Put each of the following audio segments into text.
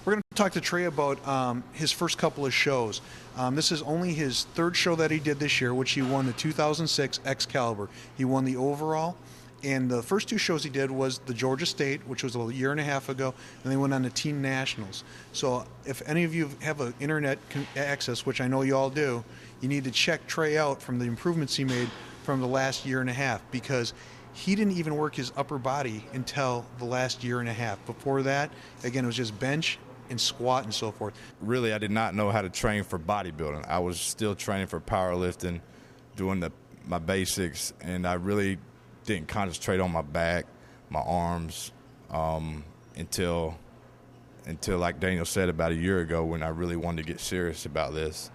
We're going to talk to Trey about his first couple of shows. This is only his third show that he did this year, which he won the 2006 Excalibur. He won the overall, and the first two shows he did was the Georgia State, which was a year and a half ago, and they went on to Team Nationals. So if any of you have an internet access, which I know you all do, you need to check Trey out from the improvements he made from the last year and a half, because he didn't even work his upper body until the last year and a half. Before that, again, it was just bench and squat and so forth. Really, I did not know how to train for bodybuilding. I was still training for powerlifting, doing my basics, and I really didn't concentrate on my back, my arms, until like Daniel said, about a year ago, when I really wanted to get serious about this.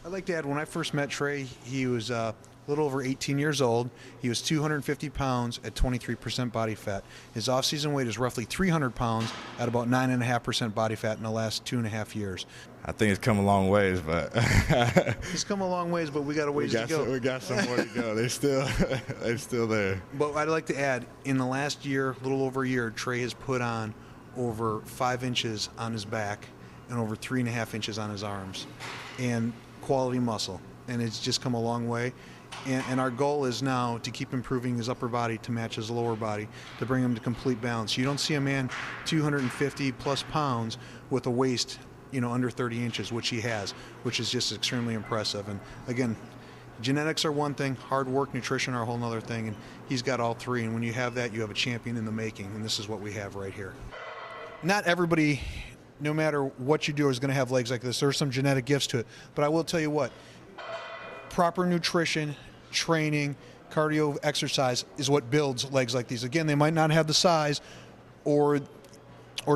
I'd like to add, when I first met Trey, he was a little over 18 years old. He was 250 pounds at 23% body fat. His off-season weight is roughly 300 pounds at about 9.5% body fat in the last 2.5 years. I think it's come a long ways, but He's come a long ways, but we got a ways to go. We got some more to go. They're still there. But I'd like to add, in the last year, a little over a year, Trey has put on over 5 inches on his back and over 3.5 inches on his arms, and quality muscle. And it's just come a long way. And our goal is now to keep improving his upper body to match his lower body, to bring him to complete balance. You don't see a man 250 plus pounds with a waist, under 30 inches, which he has, which is just extremely impressive. And again, genetics are one thing, hard work, nutrition are a whole other thing, and he's got all three. And when you have that, you have a champion in the making, and this is what we have right here. Not everybody, no matter what you do, is going to have legs like this. There's some genetic gifts to it, but I will tell you what, proper nutrition, training, cardio, exercise is what builds legs like these. Again, they might not have the size or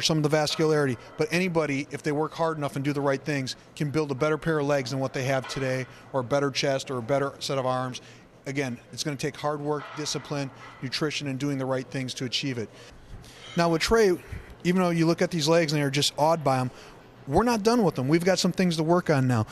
some of the vascularity, but anybody, if they work hard enough and do the right things, can build a better pair of legs than what they have today, or a better chest, or a better set of arms. Again, it's going to take hard work, discipline, nutrition, and doing the right things to achieve it. Now with Trey, even though you look at these legs and you're just awed by them, we're not done with them. We've got some things to work on now.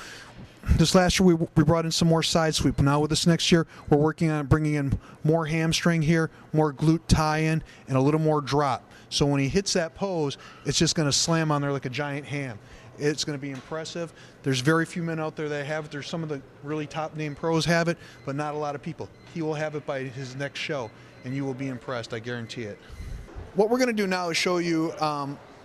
This last year we brought in some more side sweep. Now with this next year, we're working on bringing in more hamstring here, more glute tie-in, and a little more drop. So when he hits that pose, it's just going to slam on there like a giant ham. It's going to be impressive. There's very few men out there that have it. There's some of the really top-name pros have it, but not a lot of people. He will have it by his next show, and you will be impressed, I guarantee it. What we're going to do now is show you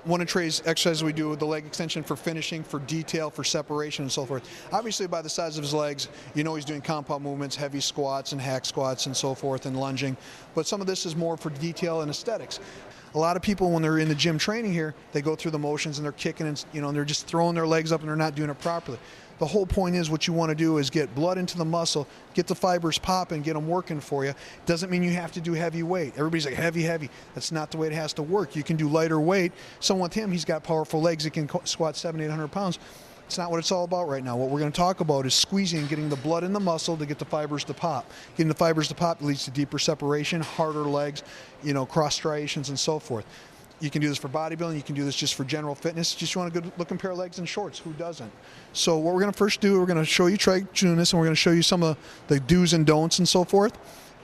one of Trey's exercises we do with the leg extension for finishing, for detail, for separation, and so forth. Obviously, by the size of his legs, he's doing compound movements, heavy squats and hack squats and so forth, and lunging. But some of this is more for detail and aesthetics. A lot of people, when they're in the gym training here, they go through the motions and they're kicking and and they're just throwing their legs up and they're not doing it properly. The whole point is, what you want to do is get blood into the muscle, get the fibers popping, get them working for you. Doesn't mean you have to do heavy weight. Everybody's like, heavy. That's not the way it has to work. You can do lighter weight. Someone with him, he's got powerful legs. He can squat 700-800 pounds. It's not what it's all about right now. What we're going to talk about is squeezing and getting the blood in the muscle to get the fibers to pop. Getting the fibers to pop leads to deeper separation, harder legs, cross striations and so forth. You can do this for bodybuilding. You can do this just for general fitness. Just want a good looking pair of legs and shorts. Who doesn't? So what we're going to first do, we're going to show you Trey doing this, and we're going to show you some of the do's and don'ts and so forth,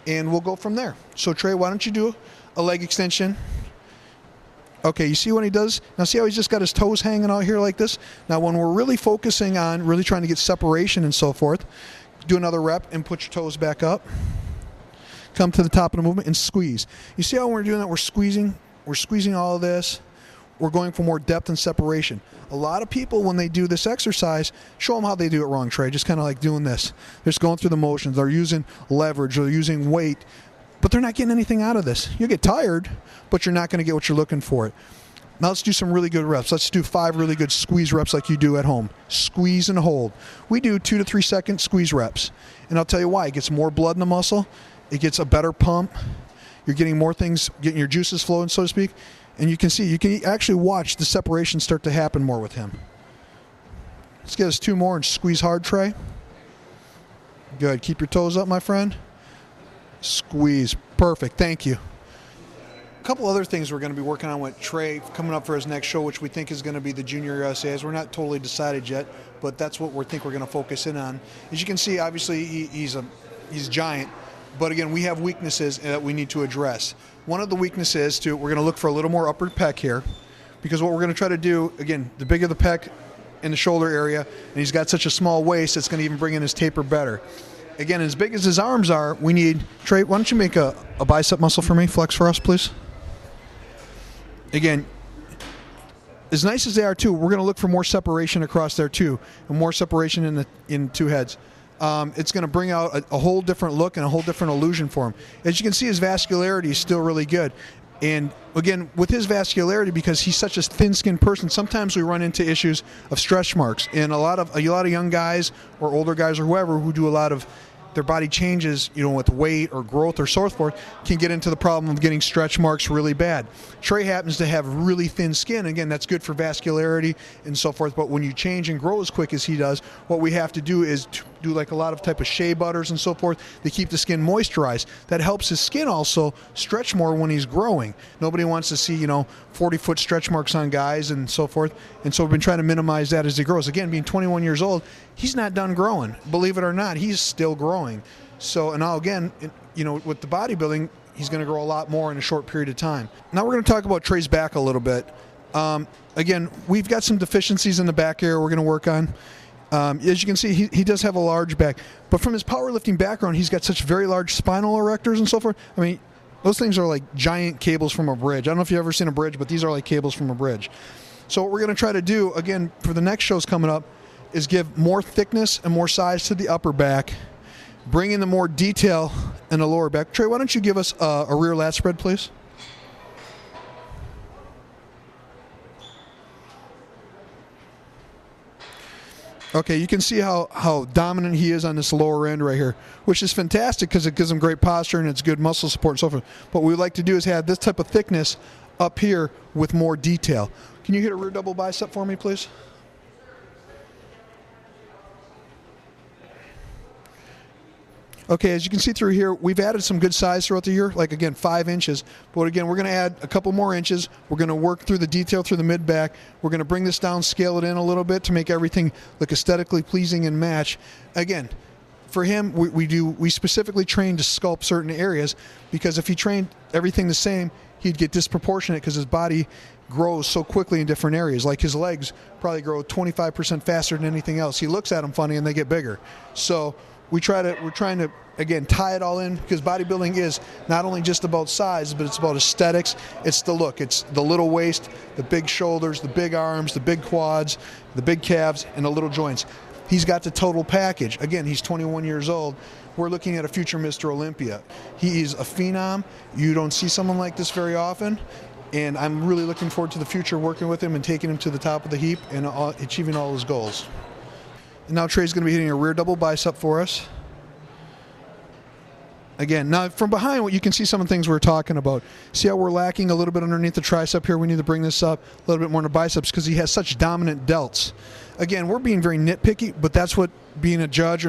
and we'll go from there. So Trey, why don't you do a leg extension? Okay, you see what he does? Now see how he's just got his toes hanging out here like this? Now when we're really focusing on really trying to get separation and so forth, do another rep and put your toes back up. Come to the top of the movement and squeeze. You see how when we're doing that, we're squeezing all of this. We're going for more depth and separation. A lot of people, when they do this exercise, show them how they do it wrong, Trey. Just kind of like doing this. They're just going through the motions. They're using leverage. They're using weight. But they're not getting anything out of this. You get tired, but you're not going to get what you're looking for. Now let's do some really good reps. Let's do 5 really good squeeze reps like you do at home. Squeeze and hold. We do 2 to 3 second squeeze reps. And I'll tell you why. It gets more blood in the muscle. It gets a better pump. You're getting more things, getting your juices flowing, so to speak. And you can see, you can actually watch the separation start to happen more with him. Let's get us 2 more and squeeze hard, Trey. Good. Keep your toes up, my friend. Squeeze. Perfect. Thank you. A couple other things we're going to be working on with Trey coming up for his next show, which we think is going to be the Junior USAs. We're not totally decided yet, but that's what we think we're going to focus in on. As you can see, obviously he's giant. But again, we have weaknesses that we need to address. One of the weaknesses, we're going to look for a little more upper pec here. because what we're going to try to do, again, the bigger the pec in the shoulder area, and he's got such a small waist, it's going to even bring in his taper better. Again, as big as his arms are, we need, Trey, why don't you make a bicep muscle for me? Flex for us, please. Again, as nice as they are too, we're going to look for more separation across there too, and more separation in two heads. It's going to bring out a whole different look and a whole different illusion for him. As you can see, his vascularity is still really good. And again, with his vascularity, because he's such a thin-skinned person, sometimes we run into issues of stretch marks. And a lot of young guys or older guys or whoever who do a lot of their body changes, with weight or growth or so forth, can get into the problem of getting stretch marks really bad. Trey happens to have really thin skin. Again, that's good for vascularity and so forth. But when you change and grow as quick as he does, what we have to do is do like a lot of type of shea butters and so forth to keep the skin moisturized. That helps his skin also stretch more when he's growing. Nobody wants to see 40-foot stretch marks on guys and so forth. And so we've been trying to minimize that as he grows. Again, being 21 years old, he's not done growing. Believe it or not, he's still growing. So, and now again, with the bodybuilding, he's going to grow a lot more in a short period of time. Now we're going to talk about Trey's back a little bit. Again, we've got some deficiencies in the back area we're going to work on. As you can see, he does have a large back. But from his powerlifting background, he's got such very large spinal erectors and so forth. I mean, those things are like giant cables from a bridge. I don't know if you've ever seen a bridge, but these are like cables from a bridge. So what we're going to try to do, again, for the next shows coming up, is give more thickness and more size to the upper back, bring in the more detail in the lower back. Trey, why don't you give us a rear lat spread, please? Okay, you can see how dominant he is on this lower end right here, which is fantastic because it gives him great posture and it's good muscle support and so forth. But what we like to do is have this type of thickness up here with more detail. Can you hit a rear double bicep for me, please? Okay, as you can see through here, we've added some good size throughout the year, like again, 5 inches. But again, we're going to add a couple more inches. We're going to work through the detail through the mid-back. We're going to bring this down, scale it in a little bit to make everything look aesthetically pleasing and match. Again, for him, we specifically train to sculpt certain areas, because if he trained everything the same, he'd get disproportionate because his body grows so quickly in different areas. Like his legs probably grow 25% faster than anything else. He looks at them funny and they get bigger. So we're trying to, again, tie it all in, because bodybuilding is not only just about size, but it's about aesthetics. It's the look. It's the little waist, the big shoulders, the big arms, the big quads, the big calves, and the little joints. He's got the total package. Again, he's 21 years old. We're looking at a future Mr. Olympia. He is a phenom. You don't see someone like this very often. And I'm really looking forward to the future, working with him and taking him to the top of the heap and achieving all his goals. And now Trey's going to be hitting a rear double bicep for us. Again, now from behind, you can see some of the things we're talking about. See how we're lacking a little bit underneath the tricep here? We need to bring this up a little bit more in the biceps because he has such dominant delts. Again, we're being very nitpicky, but that's what being a judge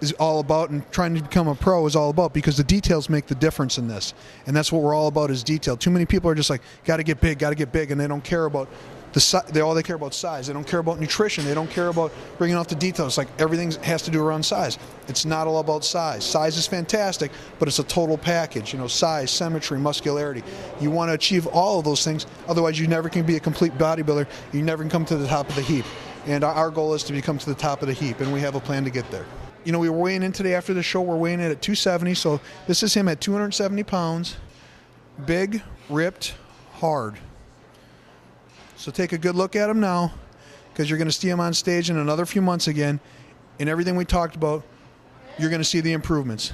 is all about, and trying to become a pro is all about, because the details make the difference in this. And that's what we're all about, is detail. Too many people are just like, got to get big, and they don't care about all they care about size. They don't care about nutrition. They don't care about bringing off the details. Like, everything has to do around size. It's not all about size. Size is fantastic, but it's a total package. Size, symmetry, muscularity. You want to achieve all of those things. Otherwise, you never can be a complete bodybuilder. You never can come to the top of the heap. And our goal is to become to the top of the heap, and we have a plan to get there. We were weighing in today after the show. We're weighing in at 270. So this is him at 270 pounds. Big, ripped, hard. So take a good look at him now, because you're going to see him on stage in another few months again. And everything we talked about, you're going to see the improvements.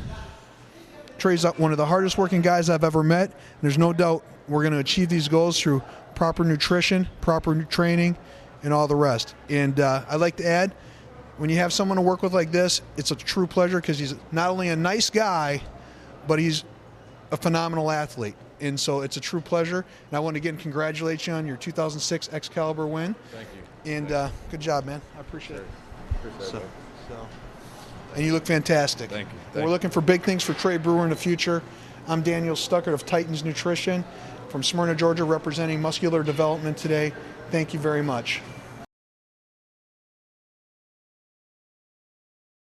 Trey's one of the hardest working guys I've ever met. There's no doubt we're going to achieve these goals through proper nutrition, proper training, and all the rest. And I'd like to add, when you have someone to work with like this, it's a true pleasure, because he's not only a nice guy, but he's a phenomenal athlete. And so it's a true pleasure. And I want to again congratulate you on your 2006 Excalibur win. Thank you. And good job, man. I appreciate it. Appreciate it. And you look fantastic. Thank you. We're looking for big things for Trey Brewer in the future. I'm Daniel Stuckert of Titans Nutrition from Smyrna, Georgia, representing muscular development today. Thank you very much.